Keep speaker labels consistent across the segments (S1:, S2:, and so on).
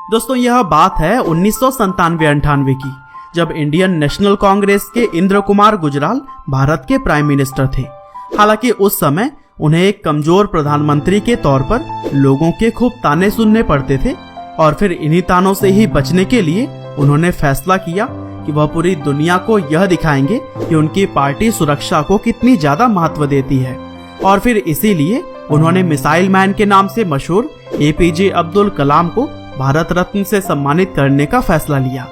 S1: दोस्तों यह बात है 1997-98 की, जब इंडियन नेशनल कांग्रेस के इंद्र कुमार गुजराल भारत के प्राइम मिनिस्टर थे। हालांकि उस समय उन्हें एक कमजोर प्रधानमंत्री के तौर पर लोगों के खूब ताने सुनने पड़ते थे और फिर इन्हीं तानों से ही बचने के लिए उन्होंने फैसला किया कि वह पूरी दुनिया को यह दिखाएंगे कि उनकी पार्टी सुरक्षा को कितनी ज्यादा महत्व देती है। और फिर इसीलिए उन्होंने मिसाइल मैन के नाम से मशहूर एपीजे अब्दुल कलाम को भारत रत्न से सम्मानित करने का फैसला लिया।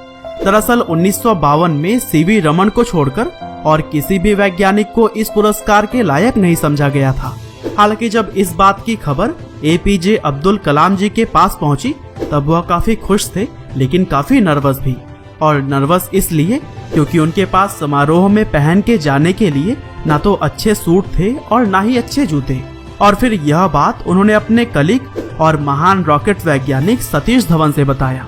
S1: दरअसल 1952 में सीवी रमन को छोड़कर और किसी भी वैज्ञानिक को इस पुरस्कार के लायक नहीं समझा गया था। हालांकि जब इस बात की खबर एपीजे अब्दुल कलाम जी के पास पहुंची तब वह काफी खुश थे, लेकिन काफी नर्वस भी। और नर्वस इसलिए क्योंकि उनके पास समारोह में पहन के जाने के लिए ना तो अच्छे सूट थे और ना ही अच्छे जूते। और फिर यह बात उन्होंने अपने कलीग और महान रॉकेट वैज्ञानिक सतीश धवन से बताया।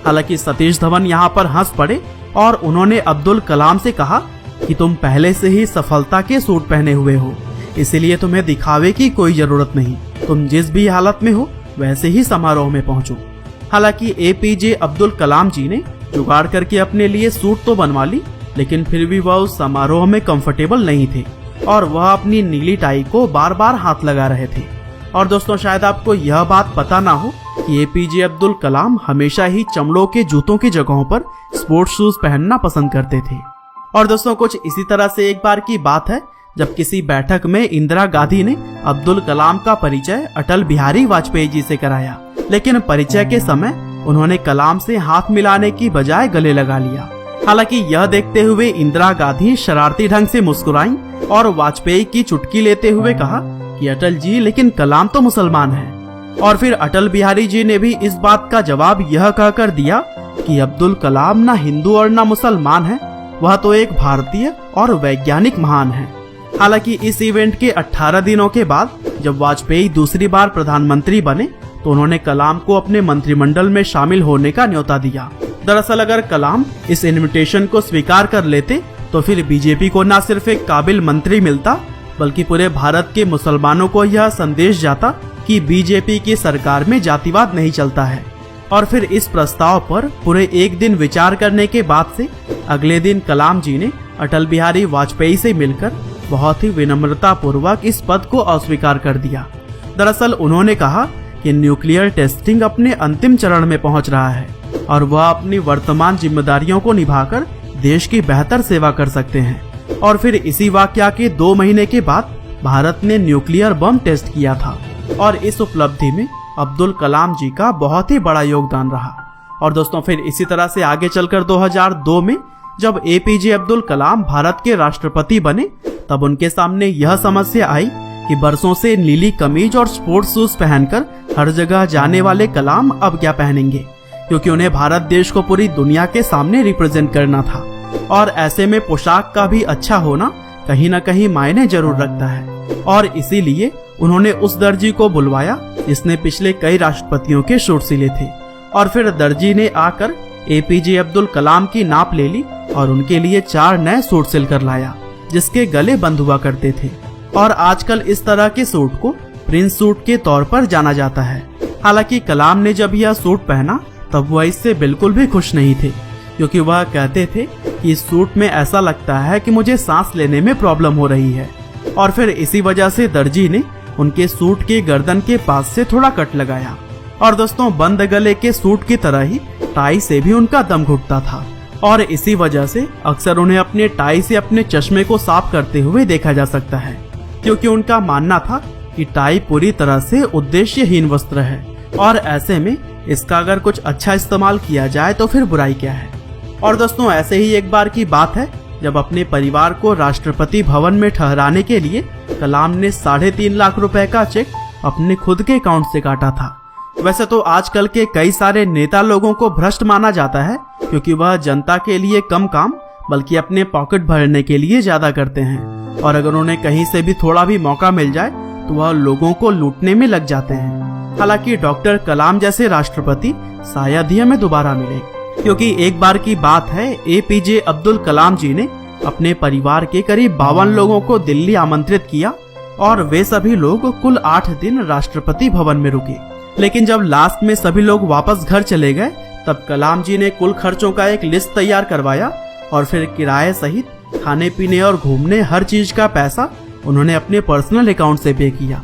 S1: हालांकि सतीश धवन यहाँ पर हंस पड़े और उन्होंने अब्दुल कलाम से कहा कि तुम पहले से ही सफलता के सूट पहने हुए हो, इसलिए तुम्हें दिखावे की कोई जरूरत नहीं, तुम जिस भी हालत में हो वैसे ही समारोह में पहुंचो। हालांकि एपीजे अब्दुल कलाम जी ने जुगाड़ करके अपने लिए सूट तो बनवा ली, लेकिन फिर भी वह उस समारोह में कंफर्टेबल नहीं थे और वह अपनी नीली टाई को बार बार हाथ लगा रहे थे। और दोस्तों शायद आपको यह बात पता ना हो कि एपीजे अब्दुल कलाम हमेशा ही चमड़ों के जूतों की जगहों पर स्पोर्ट्स शूज पहनना पसंद करते थे। और दोस्तों कुछ इसी तरह से एक बार की बात है जब किसी बैठक में इंदिरा गांधी ने अब्दुल कलाम का परिचय अटल बिहारी वाजपेयी जी से कराया, लेकिन परिचय के समय उन्होंने कलाम से हाथ मिलाने की बजाय गले लगा लिया। हालांकि यह देखते हुए इंदिरा गांधी शरारती ढंग से मुस्कुराईं और वाजपेयी की चुटकी लेते हुए कहा कि अटल जी, लेकिन कलाम तो मुसलमान है। और फिर अटल बिहारी जी ने भी इस बात का जवाब यह कहकर दिया कि अब्दुल कलाम ना हिंदू और ना मुसलमान है, वह तो एक भारतीय और वैज्ञानिक महान है। हालांकि इस इवेंट के 18 दिनों के बाद जब वाजपेयी दूसरी बार प्रधानमंत्री बने तो उन्होंने कलाम को अपने मंत्रिमंडल में शामिल होने का न्योता दिया। दरअसल अगर कलाम इस इनविटेशन को स्वीकार कर लेते तो फिर बीजेपी को न सिर्फ एक काबिल मंत्री मिलता बल्कि पूरे भारत के मुसलमानों को यह संदेश जाता कि बीजेपी की सरकार में जातिवाद नहीं चलता है। और फिर इस प्रस्ताव पर पूरे एक दिन विचार करने के बाद से अगले दिन कलाम जी ने अटल बिहारी वाजपेयी से मिलकर बहुत ही विनम्रता पूर्वक इस पद को अस्वीकार कर दिया। दरअसल उन्होंने कहा कि न्यूक्लियर टेस्टिंग अपने अंतिम चरण में पहुंच रहा है और वह अपनी वर्तमान जिम्मेदारियों को निभाकर देश की बेहतर सेवा कर सकते हैं। और फिर इसी वाकया के 2 महीने के बाद भारत ने न्यूक्लियर बम टेस्ट किया था और इस उपलब्धि में अब्दुल कलाम जी का बहुत ही बड़ा योगदान रहा। और दोस्तों फिर इसी तरह से आगे चलकर 2002 में जब एपीजे अब्दुल कलाम भारत के राष्ट्रपति बने तब उनके सामने यह समस्या आई कि बरसों से नीली कमीज और स्पोर्ट्स शूज पहनकर हर जगह जाने वाले कलाम अब क्या पहनेंगे, क्योंकि उन्हें भारत देश को पूरी दुनिया के सामने रिप्रेजेंट करना था। और ऐसे में पोशाक का भी अच्छा होना कहीं न कहीं मायने जरूर रखता है। और इसीलिए उन्होंने उस दर्जी को बुलवाया जिसने पिछले कई राष्ट्रपतियों के सूट सिले थे। और फिर दर्जी ने आकर एपीजे अब्दुल कलाम की नाप ले ली और उनके लिए 4 नए सूट सिलकर लाया जिसके गले बंद हुआ करते थे। और आजकल इस तरह के सूट को प्रिंस सूट के तौर पर जाना जाता है। हालांकि कलाम ने जब यह सूट पहना तब वह इससे बिल्कुल भी खुश नहीं थे, क्योंकि वह कहते थे कि इस सूट में ऐसा लगता है कि मुझे सांस लेने में प्रॉब्लम हो रही है। और फिर इसी वजह से दर्जी ने उनके सूट के गर्दन के पास से थोड़ा कट लगाया। और दोस्तों बंद गले के सूट की तरह ही टाई से भी उनका दम घुटता था और इसी वजह से अक्सर उन्हें अपने टाई से अपने चश्मे को साफ करते हुए देखा जा सकता है, क्योंकि उनका मानना था कि टाई पूरी तरह से उद्देश्यहीन वस्त्र है और ऐसे में इसका अगर कुछ अच्छा इस्तेमाल किया जाए तो फिर बुराई क्या है। और दोस्तों ऐसे ही एक बार की बात है जब अपने परिवार को राष्ट्रपति भवन में ठहराने के लिए कलाम ने 3.5 लाख रुपए का चेक अपने खुद के अकाउंट से काटा था। वैसे तो आजकल के कई सारे नेता लोगों को भ्रष्ट माना जाता है, क्योंकि वह जनता के लिए कम काम बल्कि अपने पॉकेट भरने के लिए ज्यादा करते हैं और अगर उन्हें कहीं से भी थोड़ा भी मौका मिल जाए तो वह लोगों को लूटने में लग जाते हैं। हालांकि डॉक्टर कलाम जैसे राष्ट्रपति शायद ही हमें दोबारा मिले, क्योंकि एक बार की बात है एपीजे अब्दुल कलाम जी ने अपने परिवार के करीब 52 लोगों को दिल्ली आमंत्रित किया और वे सभी लोग कुल 8 दिन राष्ट्रपति भवन में रुके। लेकिन जब लास्ट में सभी लोग वापस घर चले गए तब कलाम जी ने कुल खर्चों का एक लिस्ट तैयार करवाया और फिर किराए सहित खाने पीने और घूमने हर चीज का पैसा उन्होंने अपने पर्सनल अकाउंट से पे किया।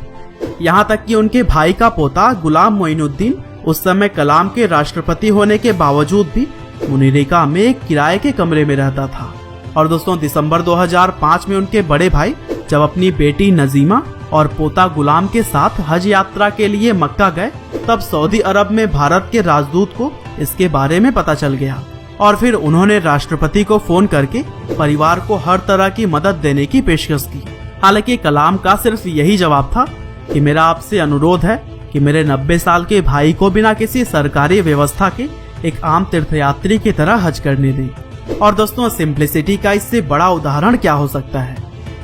S1: यहाँ तक कि उनके भाई का पोता गुलाम मोइनुद्दीन उस समय कलाम के राष्ट्रपति होने के बावजूद भी मुनीरिका में एक किराए के कमरे में रहता था। और दोस्तों, दिसंबर 2005 में उनके बड़े भाई जब अपनी बेटी नजीमा और पोता गुलाम के साथ हज यात्रा के लिए मक्का गए तब सऊदी अरब में भारत के राजदूत को इसके बारे में पता चल गया और फिर उन्होंने राष्ट्रपति को फोन करके परिवार को हर तरह की मदद देने की पेशकश की। हालांकि कलाम का सिर्फ यही जवाब था कि मेरा आपसे अनुरोध है कि मेरे 90 साल के भाई को बिना किसी सरकारी व्यवस्था के एक आम तीर्थयात्री की तरह हज करने दें। और दोस्तों, सिंप्लिसिटी का इससे बड़ा उदाहरण क्या हो सकता है।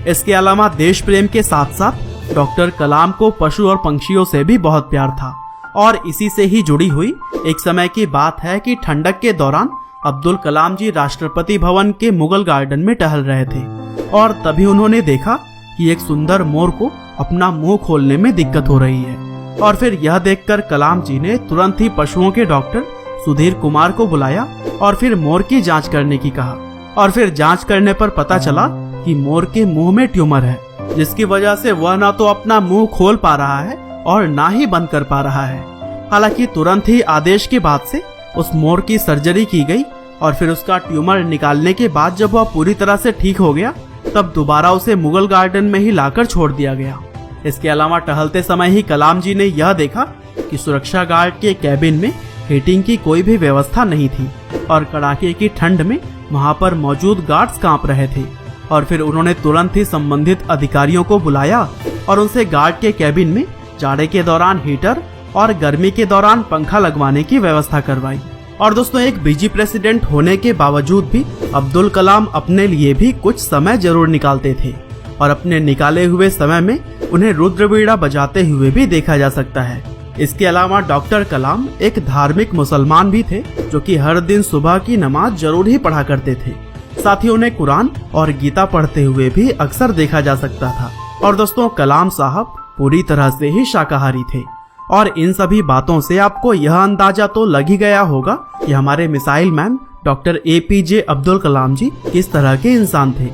S1: इसके अलावा देश प्रेम के साथ साथ डॉक्टर कलाम को पशु और पंछियों से भी बहुत प्यार था और इसी से ही जुड़ी हुई एक समय की बात है कि ठंडक के दौरान अब्दुल कलाम जी राष्ट्रपति भवन के मुगल गार्डन में टहल रहे थे और तभी उन्होंने देखा कि एक सुंदर मोर को अपना मुंह खोलने में दिक्कत हो रही है। और फिर यह देखकर कलाम जी ने तुरंत ही पशुओं के डॉक्टर सुधीर कुमार को बुलाया और फिर मोर की जांच करने की कहा। और फिर जांच करने पर पता चला कि मोर के मुंह में ट्यूमर है, जिसकी वजह से वह ना तो अपना मुंह खोल पा रहा है और ना ही बंद कर पा रहा है। हालांकि तुरंत ही आदेश के बाद से उस मोर की सर्जरी की गई और फिर उसका ट्यूमर निकालने के बाद जब वह पूरी तरह से ठीक हो गया तब दोबारा उसे मुगल गार्डन में ही लाकर छोड़ दिया गया। इसके अलावा टहलते समय ही कलाम जी ने यह देखा कि सुरक्षा गार्ड के कैबिन में हीटिंग की कोई भी व्यवस्था नहीं थी और कड़ाके की ठंड में वहां पर मौजूद गार्ड्स कांप रहे थे। और फिर उन्होंने तुरंत ही संबंधित अधिकारियों को बुलाया और उनसे गार्ड के कैबिन में जाड़े के दौरान हीटर और गर्मी के दौरान पंखा लगवाने की व्यवस्था करवाई। और दोस्तों, एक बिजी प्रेसिडेंट होने के बावजूद भी अब्दुल कलाम अपने लिए भी कुछ समय जरूर निकालते थे और अपने निकाले हुए समय में उन्हें रुद्रवीणा बजाते हुए भी देखा जा सकता है। इसके अलावा डॉक्टर कलाम एक धार्मिक मुसलमान भी थे जो कि हर दिन सुबह की नमाज जरूर ही पढ़ा करते थे। साथ ही उन्हें कुरान और गीता पढ़ते हुए भी अक्सर देखा जा सकता था। और दोस्तों, कलाम साहब पूरी तरह से ही शाकाहारी थे और इन सभी बातों से आपको यह अंदाजा तो लग ही गया होगा कि हमारे missile man doctor APJ Abdul Kalam ji किस तरह के इंसान थे।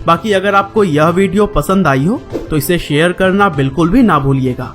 S1: बाकी अगर आपको यह वीडियो पसंद आई हो तो इसे शेयर करना बिल्कुल भी ना भूलिएगा।